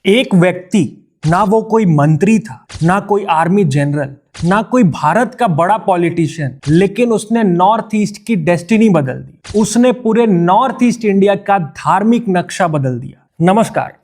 एक व्यक्ति, ना वो कोई मंत्री था, ना कोई आर्मी जनरल, ना कोई भारत का बड़ा पॉलिटिशियन, लेकिन उसने नॉर्थ ईस्ट की डेस्टिनी बदल दी। उसने पूरे नॉर्थ ईस्ट इंडिया का धार्मिक नक्शा बदल दिया। नमस्कार,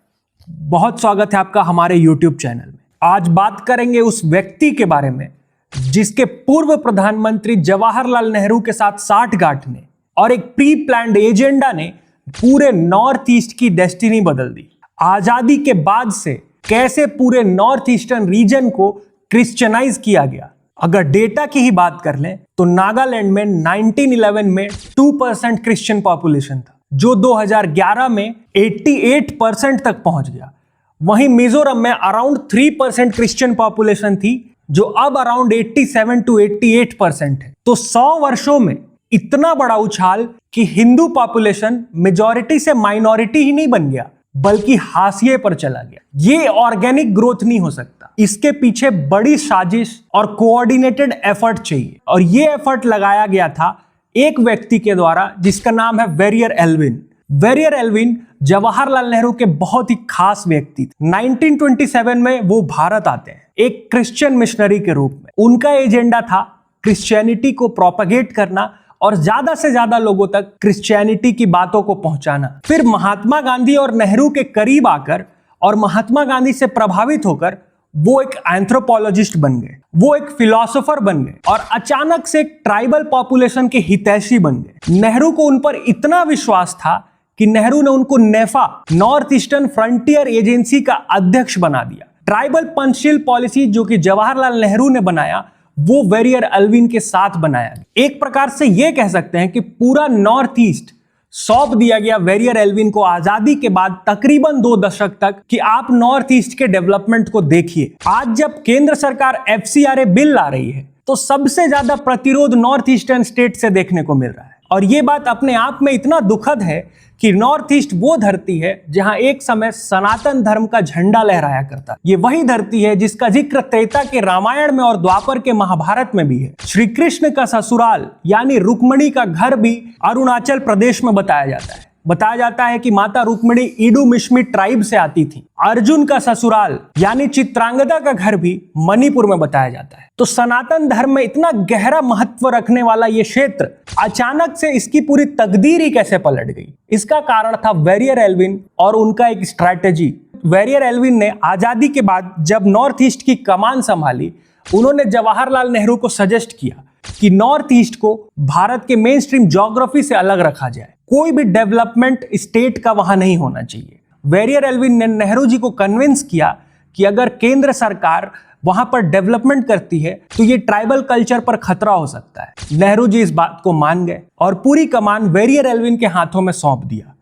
बहुत स्वागत है आपका हमारे YouTube चैनल में। आज बात करेंगे उस व्यक्ति के बारे में जिसके पूर्व प्रधानमंत्री जवाहरलाल नेहरू के साथ साठगांठ ने और एक प्री प्लान्ड एजेंडा ने पूरे नॉर्थ ईस्ट की डेस्टिनी बदल दी। आजादी के बाद से कैसे पूरे नॉर्थ ईस्टर्न रीजन को क्रिश्चियनाइज किया गया। अगर डेटा की ही बात कर लें तो नागालैंड में 1911 में 2% क्रिश्चियन पॉपुलेशन था, जो 2011 में 88% तक पहुंच गया। वहीं मिजोरम में अराउंड 3% क्रिश्चियन पॉपुलेशन थी, जो अब अराउंड 87 to 88% है। तो 100 वर्षों में इतना बड़ा उछाल कि हिंदू पॉपुलेशन मेजॉरिटी से माइनॉरिटी ही नहीं बन गया, बल्कि हाशिए पर चला गया। ये ऑर्गेनिक ग्रोथ नहीं हो सकता, इसके पीछे बड़ी साजिश और कोऑर्डिनेटेड एफर्ट चाहिए। और ये एफर्ट लगाया गया था एक व्यक्ति के द्वारा जिसका नाम है Verrier Elwin. Verrier Elwin Jawaharlal Nehru के बहुत ही खास व्यक्ति थे। 1927 में वो भारत आते हैं एक क्रिश्चियन मिशनरी के रूप में। उनका एजेंडा था क्रिश्चियनिटी को प्रोपेगेट करना और ज्यादा से ज्यादा लोगों तक क्रिश्चियनिटी की बातों को पहुंचाना। फिर महात्मा गांधी और नेहरू के करीब आकर और महात्मा गांधी से प्रभावित होकर वो एक एंथ्रोपोलॉजिस्ट बन गए, वो एक फिलोसोफर बन गए और अचानक से एक ट्राइबल पॉपुलेशन के हितैषी बन गए। नेहरू को उन पर इतना विश्वास था कि नेहरू ने उनको नेफा, नॉर्थ ईस्टर्न फ्रंटियर एजेंसी का अध्यक्ष बना दिया। ट्राइबल पंचशील पॉलिसी जो कि जवाहरलाल नेहरू ने बनाया, वो वेरियर एल्विन के साथ बनाया। एक प्रकार से यह कह सकते हैं कि पूरा नॉर्थ ईस्ट सौंप दिया गया वेरियर एल्विन को आजादी के बाद तकरीबन 2 दशक तक कि आप नॉर्थ ईस्ट के डेवलपमेंट को देखिए। आज जब केंद्र सरकार FCRA बिल ला रही है तो सबसे ज्यादा प्रतिरोध नॉर्थ ईस्टर्न स्टेट से देखने को मिल रहा है। और यह बात अपने आप में इतना दुखद है कि नॉर्थ ईस्ट वो धरती है जहां एक समय सनातन धर्म का झंडा लहराया करता। ये वही धरती है जिसका जिक्र त्रेता के रामायण में और द्वापर के महाभारत में भी है। श्री कृष्ण का ससुराल यानी रुक्मिणी का घर भी अरुणाचल प्रदेश में बताया जाता है। बताया जाता है कि माता रुक्मिणी इडू मिश्मी ट्राइब से आती थी। अर्जुन का ससुराल यानी चित्रांगदा का घर भी मणिपुर में बताया जाता है। तो सनातन धर्म में इतना गहरा महत्व रखने वाला ये क्षेत्र अचानक से इसकी पूरी तकदीर ही कैसे पलट गई, इसका कारण था वेरियर एल्विन और उनका एक स्ट्रैटेजी। वेरियर एल्विन ने आजादी के बाद जब नॉर्थ ईस्ट की कमान संभाली, उन्होंने जवाहरलाल नेहरू को सजेस्ट किया कि नॉर्थ ईस्ट को भारत के मेन स्ट्रीम ज्योग्राफी से अलग रखा जाए। कोई भी डेवलपमेंट स्टेट का वहां नहीं होना चाहिए। वेरियर एल्विन ने नेहरू जी को कन्विंस किया कि अगर केंद्र सरकार वहां पर डेवलपमेंट करती है तो ये ट्राइबल कल्चर पर खतरा हो सकता है। नेहरू जी इस बात को मान गए और पूरी कमान वेरियर एल्विन के हाथों में सौंप दिया।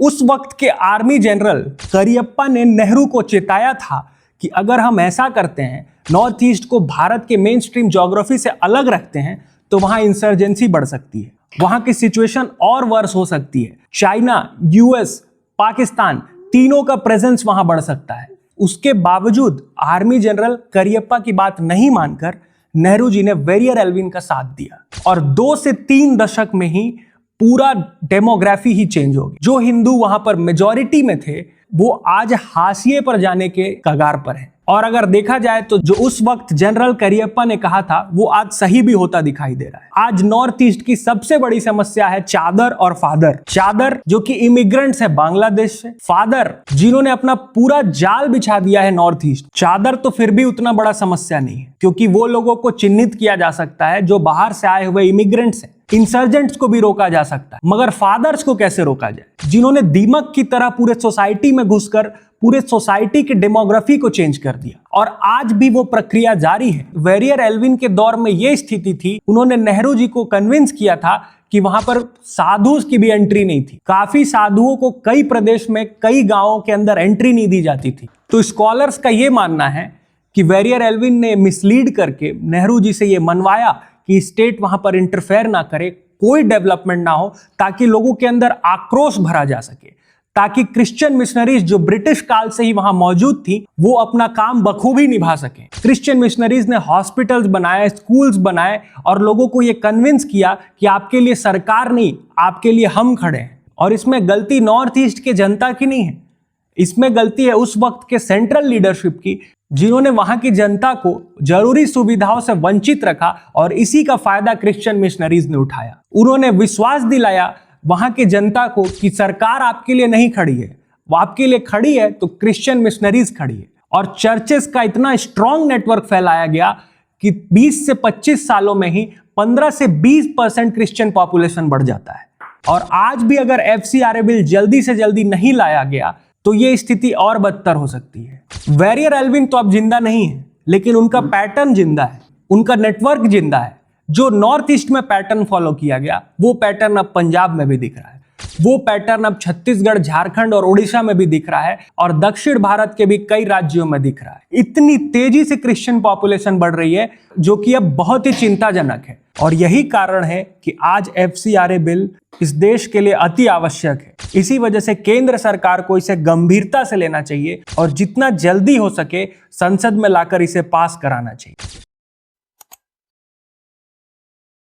उस वक्त के आर्मी जनरल करियप्पा ने नेहरू को चेताया था कि अगर हम ऐसा करते हैं, नॉर्थ ईस्ट को भारत के मेन स्ट्रीम ज्योग्राफी से अलग रखते हैं, तो वहां इंसर्जेंसी बढ़ सकती है, वहां की सिचुएशन और वर्स हो सकती है। चाइना, US, पाकिस्तान तीनों का प्रेजेंस वहां बढ़ सकता है। उसके बावजूद आर्मी जनरल करियप्पा की बात नहीं मानकर नेहरू जी ने वेरियर एल्विन का साथ दिया और 2 से 3 दशक में ही पूरा डेमोग्राफी ही चेंज हो गई। जो हिंदू वहां पर मेजॉरिटी में थे वो आज हाशिए पर जाने के कगार पर है। और अगर देखा जाए तो जो उस वक्त जनरल करियप्पा ने कहा था वो आज सही भी होता दिखाई दे रहा है। आज नॉर्थ ईस्ट की सबसे बड़ी समस्या है चादर और फादर। चादर जो कि इमिग्रेंट्स है बांग्लादेश से, फादर जिन्होंने अपना पूरा जाल बिछा दिया है नॉर्थ ईस्ट। चादर तो फिर भी उतना बड़ा समस्या नहीं है क्योंकि वो लोगों को चिन्हित किया जा सकता है जो बाहर से आए हुए इमिग्रेंट्स हैं। इंसर्जेंट्स को भी रोका जा सकता है, मगर फादर्स को कैसे रोका जाए, जिन्होंने दीमक की तरह पूरे सोसाइटी में घुसकर पूरे सोसाइटी की डेमोग्राफी को चेंज कर दिया। और आज भी वो प्रक्रिया जारी है। वेरियर एल्विन के दौर में ये स्थिति थी, उन्होंने नेहरू जी को कन्विंस किया था कि वहां पर साधु की भी एंट्री नहीं थी। काफी साधुओं को कई प्रदेश में, कई गांवों के अंदर एंट्री नहीं दी जाती थी। तो स्कॉलर्स का ये मानना है कि वेरियर एल्विन ने मिसलीड करके नेहरू जी से ये मनवाया कि स्टेट वहां पर इंटरफेयर ना करे, कोई डेवलपमेंट ना हो, ताकि लोगों के अंदर आक्रोश भरा जा सके, ताकि क्रिश्चियन मिशनरीज जो ब्रिटिश काल से ही वहां मौजूद थी वो अपना काम बखूबी निभा सके। क्रिश्चियन मिशनरीज ने हॉस्पिटल्स बनाए, स्कूल्स बनाए और लोगों को ये कन्विंस किया कि आपके लिए सरकार नहीं, आपके लिए हम खड़े हैं। और इसमें गलती नॉर्थ ईस्ट के जनता की नहीं है, इसमें गलती है उस वक्त के सेंट्रल लीडरशिप की, जिन्होंने वहां की जनता को जरूरी सुविधाओं से वंचित रखा और इसी का फायदा क्रिश्चियन मिशनरीज ने उठाया। उन्होंने विश्वास दिलाया वहां की जनता को कि सरकार आपके लिए नहीं खड़ी है, वो आपके लिए खड़ी है तो क्रिश्चियन मिशनरीज खड़ी है। और चर्चेस का इतना स्ट्रॉन्ग नेटवर्क फैलाया गया कि 20 से 25 सालों में ही 15 से 20% क्रिश्चियन पॉपुलेशन बढ़ जाता है। और आज भी अगर FCRA बिल जल्दी से जल्दी नहीं लाया गया तो यह स्थिति और बदतर हो सकती है। वेरियर एल्विन तो अब जिंदा नहीं है, लेकिन उनका पैटर्न जिंदा है, उनका नेटवर्क जिंदा है। जो नॉर्थ ईस्ट में पैटर्न फॉलो किया गया वो पैटर्न अब पंजाब में भी दिख रहा है, वो पैटर्न अब छत्तीसगढ़, झारखंड और ओडिशा में भी दिख रहा है और दक्षिण भारत के भी कई राज्यों में दिख रहा है। इतनी तेजी से क्रिश्चियन पॉपुलेशन बढ़ रही है जो कि अब बहुत ही चिंताजनक है। और यही कारण है कि आज FCRA बिल इस देश के लिए अति आवश्यक है। इसी वजह से केंद्र सरकार को इसे गंभीरता से लेना चाहिए और जितना जल्दी हो सके संसद में लाकर इसे पास कराना चाहिए।